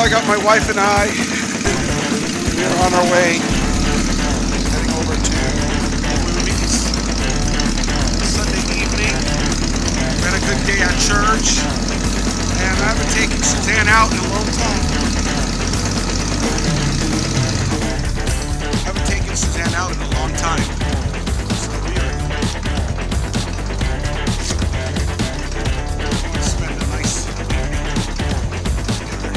I got my wife and I. We're on our way, heading over to the movies. Sunday evening. We had a good day at church, and I haven't taken Suzanne out in a long time. I haven't taken Suzanne out in a long time. So we are going to spend a nice evening together.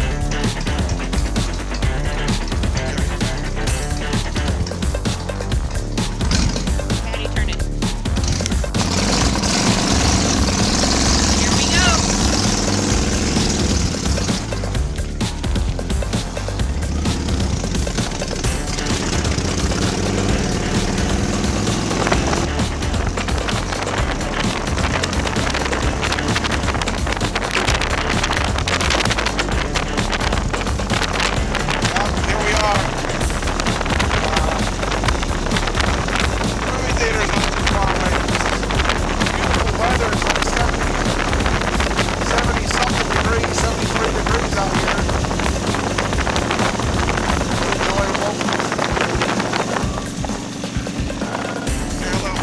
How do you turn it? Here we go. Here we are. Movie theaters not too far away. Beautiful weather. It's like 70 something degrees, 73 degrees out here. Enjoyable. Say hello.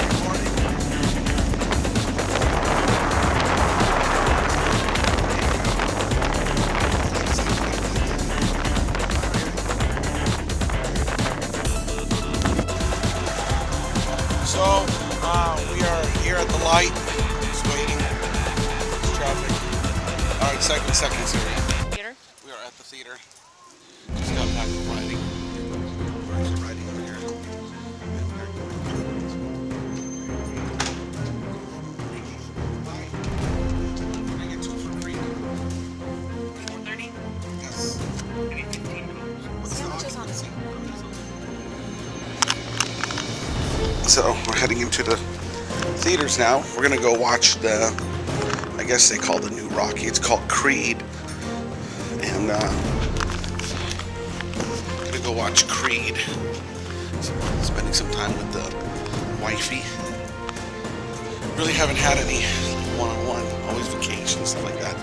Good morning. So, we are here at the light, just waiting. It's traffic. Alright, seconds here. Peter? We are at the theater. Just got back from riding. We're actually riding over here. Can I get two for free? 4:30. Yes. Maybe 15 minutes. What's the Sandwiches on occupancy? So we're heading into the theaters now. We're gonna go watch the, I guess they call the new Rocky. It's called Creed, and gonna go watch Creed. So, spending some time with the wifey. Really haven't had any one-on-one. Always vacation, stuff like that.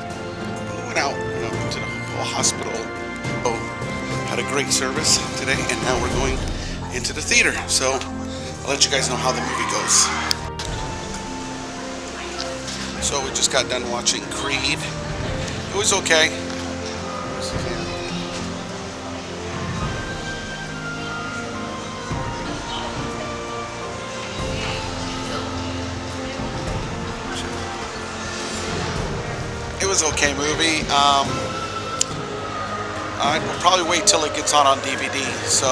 We went out, to the hospital. Oh, had a great service today, and now we're going into the theater. So I'll let you guys know how the movie goes. So we just got done watching Creed. It was okay. It was okay movie. I will probably wait till it gets on DVD. So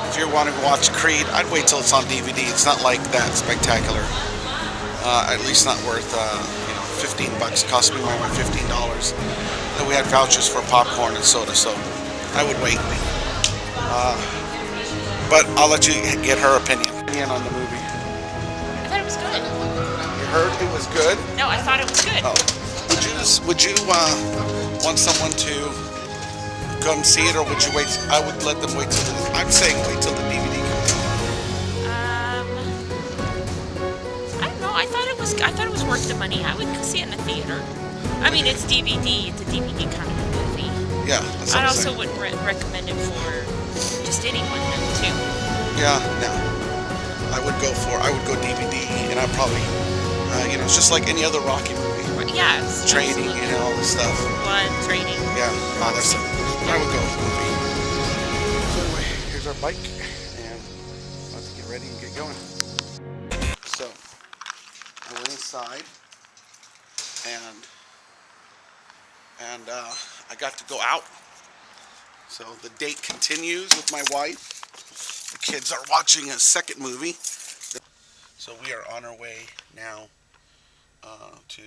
if you're wanting to watch Creed, I'd wait till it's on DVD. It's not like that spectacular. At least not worth, $15. Cost me my $15. Then we had vouchers for popcorn and soda, so I would wait. But I'll let you get her opinion on the movie. I thought it was good. You heard it was good? No, I thought it was good. Oh. Would you want someone to come see it, or would you wait? I would let them wait till I'm saying wait till the DVD comes out. I don't know. I thought it was worth the money. I would see it in the theater. I mean, it's DVD. It's a DVD kind of a movie. Yeah, that's what I I'm also saying. wouldn't recommend it for just anyone too. Yeah, no. I would go DVD, and I probably, it's just like any other Rocky movie. Yeah, it's Training, absolutely. all this stuff. Blood, training. Yeah, all that stuff. I would go movie. So anyway, here's our bike, and let's get ready and get going. So, I went inside, and I got to go out. So the date continues with my wife. The kids are watching a second movie. So we are on our way now to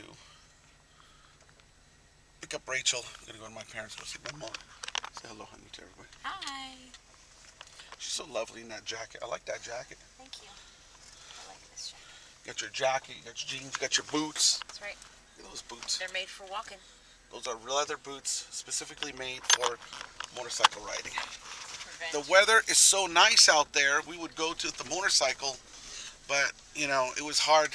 pick up Rachel. I'm gonna go to my parents' house, see my mom. Say hello, honey, to everybody. Hi. She's so lovely in that jacket. I like that jacket. Thank you. I like this jacket. You got your jacket, you got your jeans, you got your boots. That's right. Look at those boots. They're made for walking. Those are leather boots specifically made for motorcycle riding. Revenge. The weather is so nice out there. We would go to the motorcycle, but it was hard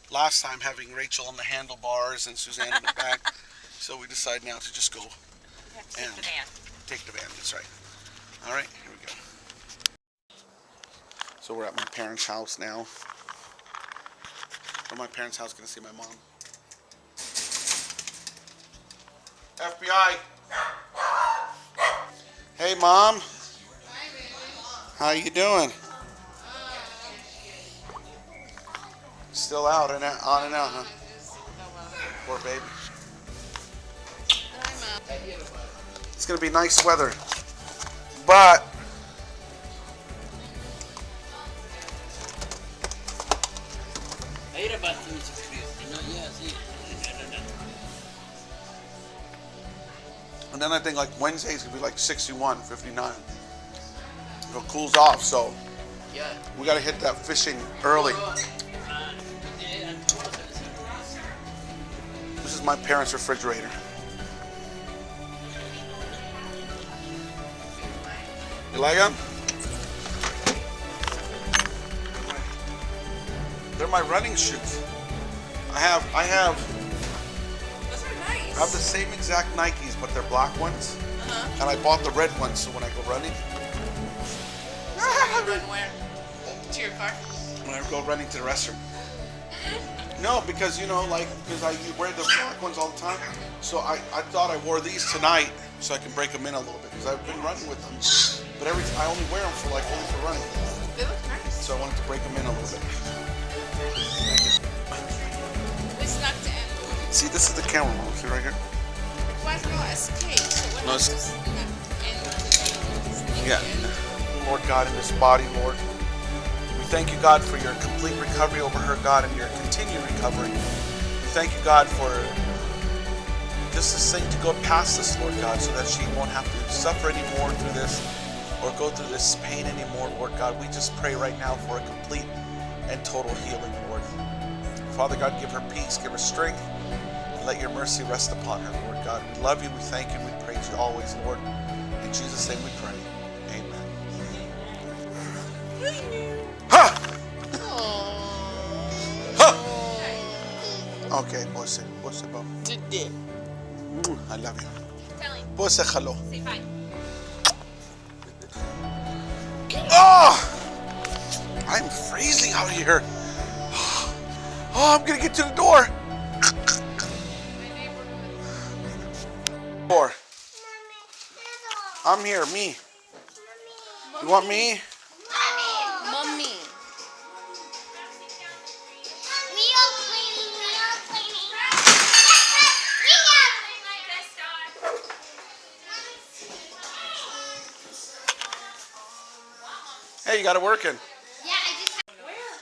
last time having Rachel on the handlebars and Suzanne in the back. So we decide now to just go Take and the van. take the van. That's right. All right, here we go. So we're at my parents' house now. At my parents' house, gonna see my mom. FBI. Hey, Mom. How you doing? Still out and out, on and out, huh? Poor baby. It's gonna be nice weather, but and then I think like Wednesday's gonna be like 61, 59. It cools off, so we gotta hit that fishing early. This is my parents' refrigerator. You like them? They're my running shoes. I have Those are nice. I have the same exact Nikes, but they're black ones. And I bought the red ones, so when I go running. Run where? To your car? When I go running to the restroom. No, because because I wear the black ones all the time. So I thought I wore these tonight so I can break them in a little bit because I've been running with them. But I only wear them for only for running. They look nice. So I wanted to break them in a little bit. It's not to end. See, this is the camera mode. See right here? Why no escape? So what No, is it's- this? Yeah. Lord God, in this body, Lord. We thank you, God, for your complete recovery over her, God, and your continued recovery. We thank you, God, for just this thing to go past this, Lord God, so that she won't have to suffer anymore through this or go through this pain anymore, Lord God. We just pray right now for a complete and total healing, Lord. Father God, give her peace, give her strength, and let your mercy rest upon her, Lord God. We love you, we thank you, we praise you always, Lord. In Jesus' name we pray. Amen. Ha! Ha! Okay, boss, Bob. I love you. Tell him. Boss, hello. Say hi. Oh! I'm freezing out here. Oh, I'm gonna get to the door. Door. I'm here, me. You want me? Mommy. We are cleaning. Hey, you got it working. Yeah, I just.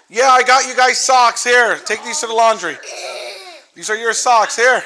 Yeah, I got you guys socks here. Take these to the laundry. These are your socks here.